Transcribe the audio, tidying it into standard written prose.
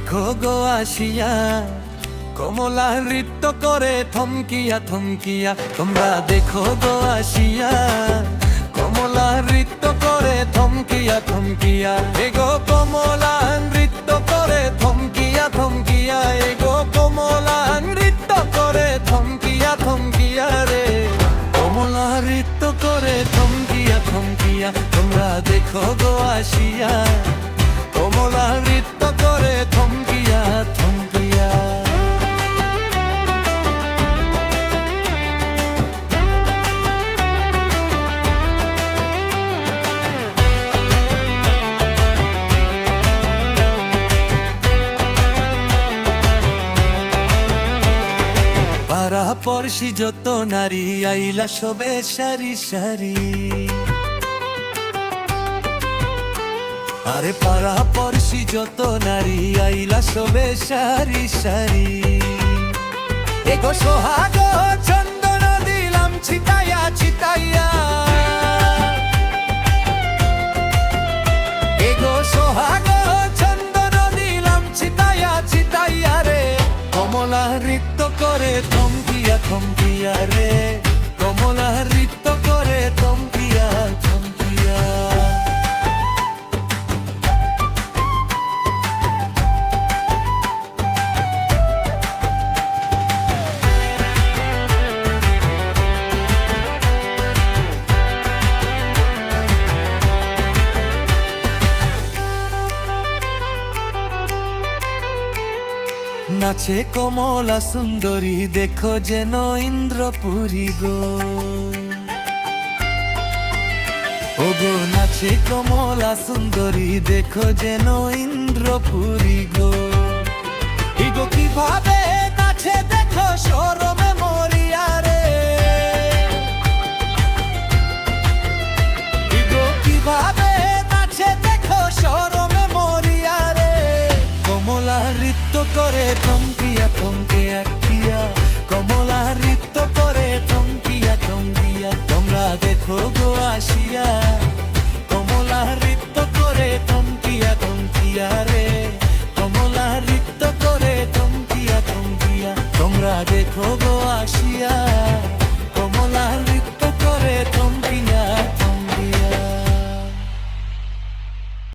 দেখো গো আসিয়া কমলা নৃত্য করে থমকিয়া থমকিয়া। তোমরা দেখো গো আসিয়া কমলা নৃত্য করে থমকিয়া থমকিয়া। এগো কমলা নৃত্য করে থমকিয়া থমকিয়া। এগো কমলা নৃত্য করে থমকিয়া থমকিয়া রে। কমলা নৃত্য করে থমকিয়া থমকিয়া। তোমরা দেখো গো আসিয়া কমলা নৃত্য করে থমকিয়া থমকিয়া। পাড়া পড়শি যত নারী আইলা সবে সারি সারি। আরে পাড়া পড়শি যত নারী আইলা সবে সারি সারি। এগো সোহাগ চন্দন দিলাম ছিটাইয়া ছিটাইয়া। এগো সোহাগ চন্দন দিলাম ছিটাইয়া ছিটাইয়া রে। কমলা নৃত্য করে থমকিয়া থমকিয়া রে। কমলা নৃত্য করে থমকিয়া থমকিয়া। নাচে কমলা সুন্দরী দেখো যেন ইন্দ্রপুরী গো। ও গো নাচে কমলা সুন্দরী দেখো যেন ইন্দ্রপুরী গো। ইগো কিভাবে নাচে দেখো শরমে মরিয়া রে। ইগো কিভাবে নাচে দেখো শরমে মরিয়া রে। কমলা নৃত্য করে থমকিয়া থমকিয়া কিয়া। কমলা নৃত্য করে থমকিয়া থমকিয়া। তোমরা দেখো গো আসিয়া কমলা নৃত্য করে থমকিয়া থমকিয়া রে। কমলা নৃত্য করে থমকিয়া থমকিয়া। তোমরা দেখো গো আসিয়া।